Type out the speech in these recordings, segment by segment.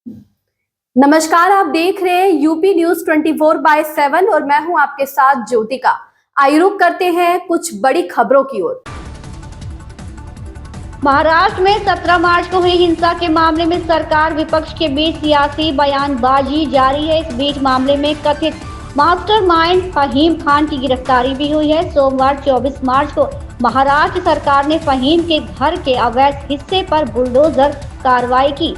नमस्कार, आप देख रहे हैं यूपी न्यूज 24/7 और मैं हूं आपके साथ ज्योतिका। आइए रुक करते हैं कुछ बड़ी खबरों की ओर। महाराष्ट्र में 17 मार्च को हुई हिंसा के मामले में सरकार विपक्ष के बीच सियासी बयानबाजी जारी है। इस बीच मामले में कथित मास्टरमाइंड फहीम खान की गिरफ्तारी भी हुई है। सोमवार 24 मार्च को महाराष्ट्र सरकार ने फहीम के घर के अवैध हिस्से पर बुलडोजर कार्रवाई की।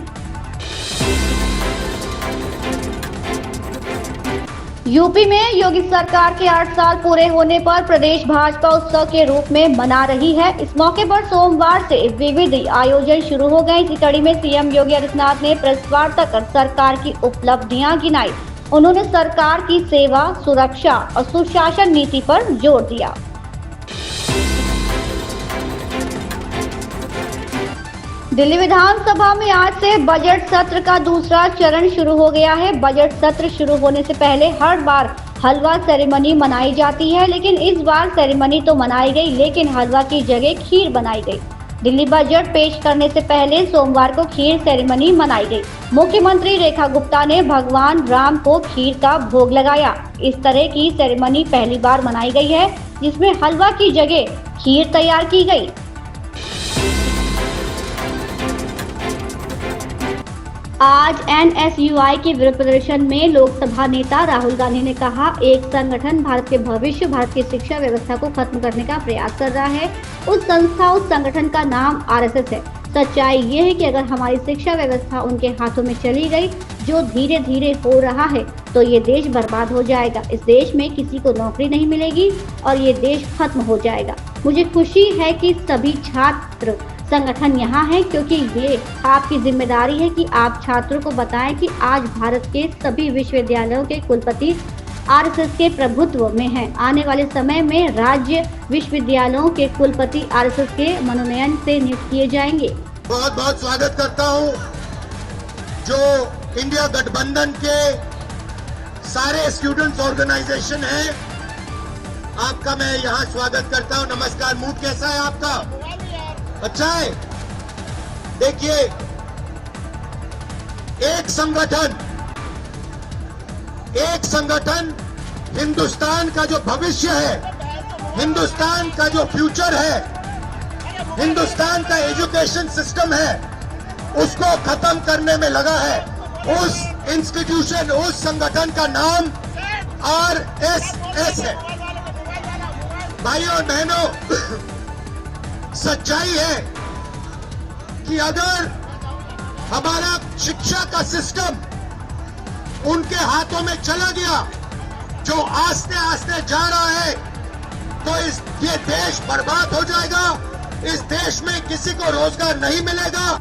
यूपी में योगी सरकार के 8 साल पूरे होने पर प्रदेश भाजपा उत्सव के रूप में मना रही है। इस मौके पर सोमवार से विविध आयोजन शुरू हो गए। इसी कड़ी में सीएम योगी आदित्यनाथ ने प्रेस वार्ता कर सरकार की उपलब्धियां गिनाई। उन्होंने सरकार की सेवा, सुरक्षा और सुशासन नीति पर जोर दिया। दिल्ली विधानसभा में आज से बजट सत्र का दूसरा चरण शुरू हो गया है। बजट सत्र शुरू होने से पहले हर बार हलवा सेरेमनी मनाई जाती है, लेकिन इस बार सेरेमनी तो मनाई गई, लेकिन हलवा की जगह खीर बनाई गई। दिल्ली बजट पेश करने से पहले सोमवार को खीर सेरेमनी मनाई गई। मुख्यमंत्री रेखा गुप्ता ने भगवान राम को खीर का भोग लगाया। इस तरह की सेरेमनी पहली बार मनाई गई है, जिसमें हलवा की जगह खीर तैयार की गई। आज एनएसयूआई के विरोध प्रदर्शन में लोकसभा नेता राहुल गांधी ने कहा, एक संगठन भारत के भविष्य, भारत की शिक्षा व्यवस्था को खत्म करने का प्रयास कर रहा है। उस संस्था, उस संगठन का नाम आरएसएस है। सच्चाई ये है कि अगर हमारी शिक्षा व्यवस्था उनके हाथों में चली गई, जो धीरे धीरे हो रहा है, तो ये देश बर्बाद हो जाएगा। इस देश में किसी को नौकरी नहीं मिलेगी और ये देश खत्म हो जाएगा। मुझे खुशी है कि सभी छात्र संगठन यहाँ है, क्योंकि ये आपकी जिम्मेदारी है कि आप छात्रों को बताएं कि आज भारत के सभी विश्वविद्यालयों के कुलपति आरएसएस के प्रभुत्व में हैं। आने वाले समय में राज्य विश्वविद्यालयों के कुलपति आरएसएस के मनोनयन से नियुक्त किए जाएंगे। बहुत बहुत स्वागत करता हूँ जो इंडिया गठबंधन के सारे स्टूडेंट्स ऑर्गेनाइजेशन हैं, आपका मैं यहाँ स्वागत करता हूँ। नमस्कार। मूड कैसा है आपका? अच्छा है। देखिए, एक संगठन हिंदुस्तान का जो भविष्य है, हिंदुस्तान का जो फ्यूचर है, हिंदुस्तान का एजुकेशन सिस्टम है, उसको खत्म करने में लगा है। उस इंस्टीट्यूशन, उस संगठन का नाम आरएसएस है। भाइयों और बहनों, सच्चाई है कि अगर हमारा शिक्षा का सिस्टम उनके हाथों में चला गया, जो आस्ते आस्ते जा रहा है, तो ये देश बर्बाद हो जाएगा। इस देश में किसी को रोजगार नहीं मिलेगा।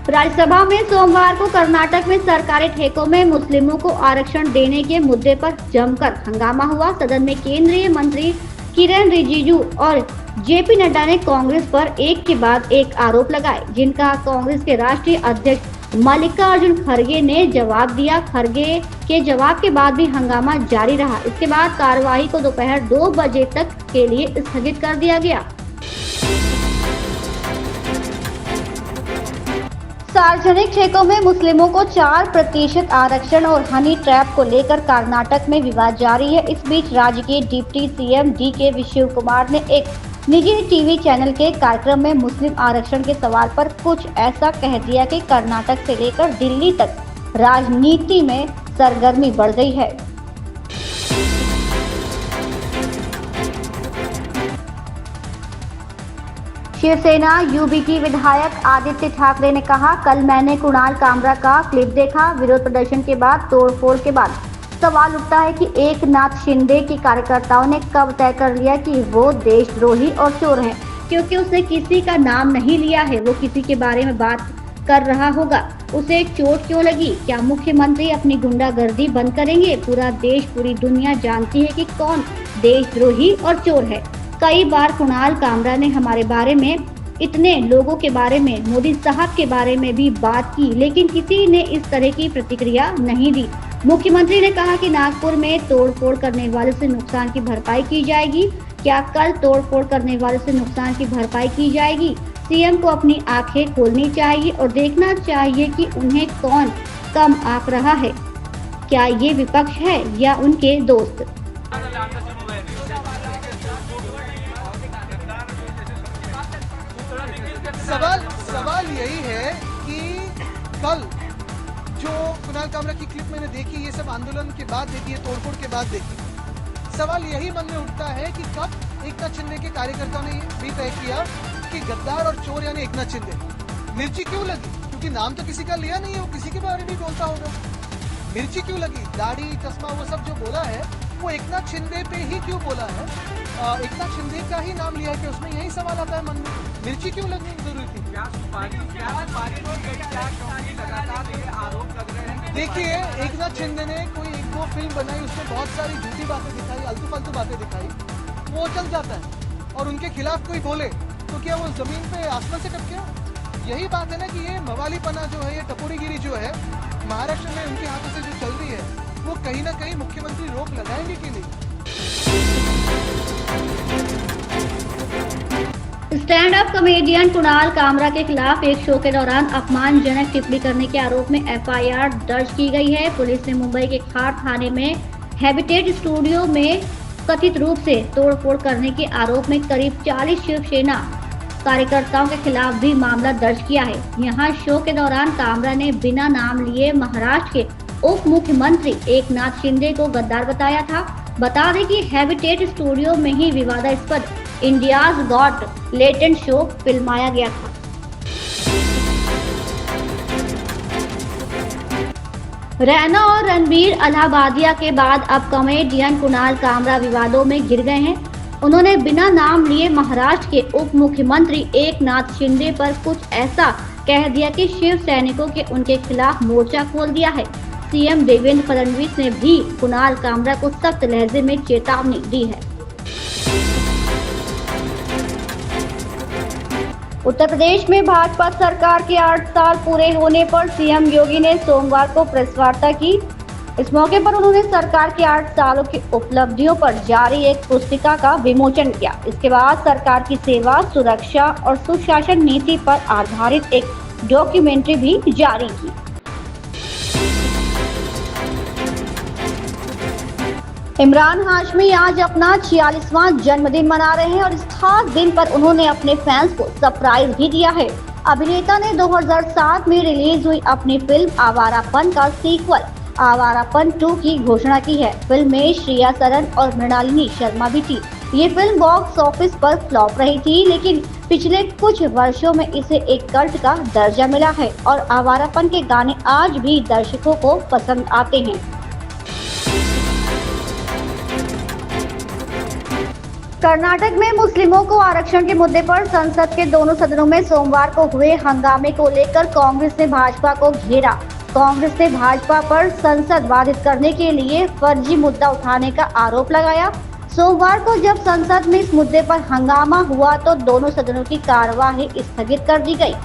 राज्यसभा में सोमवार को कर्नाटक में सरकारी ठेकों में मुस्लिमों को आरक्षण देने के मुद्दे पर जमकर हंगामा हुआ। सदन में केंद्रीय मंत्री किरेन रिजिजू और जेपी नड्डा ने कांग्रेस पर एक के बाद एक आरोप लगाए, जिनका कांग्रेस के राष्ट्रीय अध्यक्ष मल्लिकार्जुन खड़गे ने जवाब दिया। खड़गे के जवाब के बाद भी हंगामा जारी रहा। इसके बाद कार्यवाही को दोपहर 2 बजे तक के लिए स्थगित कर दिया गया। सार्वजनिक ठेकों में मुस्लिमों को 4% आरक्षण और हनी ट्रैप को लेकर कर्नाटक में विवाद जारी है। इस बीच राज्य के deputy CM DK Shiva Kumar ने एक निजी टीवी चैनल के कार्यक्रम में मुस्लिम आरक्षण के सवाल पर कुछ ऐसा कह दिया कि कर्नाटक से लेकर दिल्ली तक राजनीति में सरगर्मी बढ़ गई है। शिवसेना यूबी की विधायक आदित्य ठाकरे ने कहा, कल मैंने कुणाल कामरा का क्लिप देखा। विरोध प्रदर्शन के बाद, तोड़फोड़ के बाद सवाल उठता है कि एकनाथ शिंदे के कार्यकर्ताओं ने कब तय कर लिया कि वो देशद्रोही और चोर हैं, क्योंकि उसने किसी का नाम नहीं लिया है। वो किसी के बारे में बात कर रहा होगा, उसे चोट क्यों लगी? क्या मुख्यमंत्री अपनी गुंडागर्दी बंद करेंगे? पूरा देश, पूरी दुनिया जानती है कि कौन देशद्रोही और चोर है। कई बार कुणाल कामरा ने हमारे बारे में, इतने लोगों के बारे में, मोदी साहब के बारे में भी बात की, लेकिन किसी ने इस तरह की प्रतिक्रिया नहीं दी। मुख्यमंत्री ने कहा कि नागपुर में तोड़फोड़ करने वालों से नुकसान की भरपाई की जाएगी। क्या कल तोड़फोड़ करने वालों से नुकसान की भरपाई की जाएगी? सीएम को अपनी आंखें खोलनी चाहिए और देखना चाहिए कि उन्हें कौन कम आंक रहा है। क्या ये विपक्ष है या उनके दोस्त? सवाल यही है कि कल जो कुणाल कामरा की क्लिप मैंने देखी, ये सब आंदोलन के बाद देखी है, तोड़फोड़ के बाद देखी। सवाल यही मन में उठता है कि कब एकनाथ शिंदे के कार्यकर्ताओं ने भी तय किया कि गद्दार और चोर यानी एकनाथ शिंदे। मिर्ची क्यों लगी? क्योंकि नाम तो किसी का लिया नहीं है, वो किसी के बारे में बोलता होगा। मिर्ची क्यों लगी? दाढ़ी, चश्मा, वो सब जो बोला है वो एकनाथ शिंदे पे ही क्यों बोला है? एकनाथ शिंदे का ही नाम लिया है कि उसमें यही सवाल आता है मन में, मिर्ची क्यों लगनी जरूरी थी? देखिए, एकनाथ शिंदे ने कोई एक दो फिल्म बनाई, उसमें बहुत सारी झूठी बातें दिखाई, आलतू फालतू बातें दिखाई, वो चल जाता है। और उनके खिलाफ कोई बोले तो क्या वो जमीन पे आसमान से टपके? यही बात है ना कि ये मवालीपना जो है, ये टपोरीगिरी जो है महाराष्ट्र में उनके हाथों से जो चल रही है, वो कहीं ना कहीं मुख्यमंत्री रोक लगाएंगे कि नहीं? Stand up comedian Kunal Kamra के खिलाफ एक शो के दौरान अपमानजनक टिप्पणी करने के आरोप में एफआईआर दर्ज की गई है। पुलिस ने मुंबई के खार थाने में हैबिटेट स्टूडियो में कथित रूप से तोड़फोड़ करने के आरोप में करीब 40 शिवसेना कार्यकर्ताओं के खिलाफ भी मामला दर्ज किया है। यहाँ शो के दौरान कामरा ने बिना नाम लिए महाराष्ट्र के उप मुख्यमंत्री एकनाथ शिंदे को गद्दार बताया था। बता दें कि हैबिटेट स्टूडियो में ही विवादास्पद इंडियाज गॉट लेटेंट शो फिल्माया गया था। रैना और रणबीर अलाहाबादिया के बाद अब कॉमेडियन कुणाल कामरा विवादों में घिर गए हैं। उन्होंने बिना नाम लिए महाराष्ट्र के उप मुख्यमंत्री एकनाथ शिंदे पर कुछ ऐसा कह दिया कि शिव सैनिकों के उनके खिलाफ मोर्चा खोल दिया है। सीएम देवेंद्र फडणवीस ने भी कुणाल कामरा को सख्त लहजे में चेतावनी दी है। उत्तर प्रदेश में भाजपा सरकार के 8 साल पूरे होने पर सीएम योगी ने सोमवार को प्रेस वार्ता की। इस मौके पर उन्होंने सरकार के 8 सालों की उपलब्धियों पर जारी एक पुस्तिका का विमोचन किया। इसके बाद सरकार की सेवा, सुरक्षा और सुशासन नीति पर आधारित एक डॉक्यूमेंट्री भी जारी की। इमरान हाशमी आज अपना 46वां जन्मदिन मना रहे हैं और इस खास दिन पर उन्होंने अपने फैंस को सरप्राइज भी दिया है। अभिनेता ने 2007 में रिलीज हुई अपनी फिल्म आवारापन का सीक्वल आवारापन 2 की घोषणा की है। फिल्म में श्रेया सरन और मृणालिनी शर्मा भी थी। ये फिल्म बॉक्स ऑफिस पर फ्लॉप रही थी, लेकिन पिछले कुछ वर्षों में इसे एक कल्ट का दर्जा मिला है और आवारापन के गाने आज भी दर्शकों को पसंद आते हैं। कर्नाटक में मुस्लिमों को आरक्षण के मुद्दे पर संसद के दोनों सदनों में सोमवार को हुए हंगामे को लेकर कांग्रेस ने भाजपा को घेरा। कांग्रेस ने भाजपा पर संसद बाधित करने के लिए फर्जी मुद्दा उठाने का आरोप लगाया। सोमवार को जब संसद में इस मुद्दे पर हंगामा हुआ तो दोनों सदनों की कार्यवाही स्थगित कर दी गई।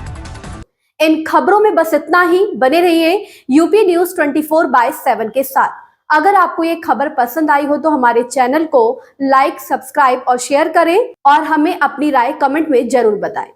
इन खबरों में बस इतना ही। बने रहिए यूपी न्यूज 24/7 के साथ। अगर आपको ये खबर पसंद आई हो तो हमारे चैनल को लाइक, सब्सक्राइब और शेयर करें और हमें अपनी राय कमेंट में जरूर बताएं।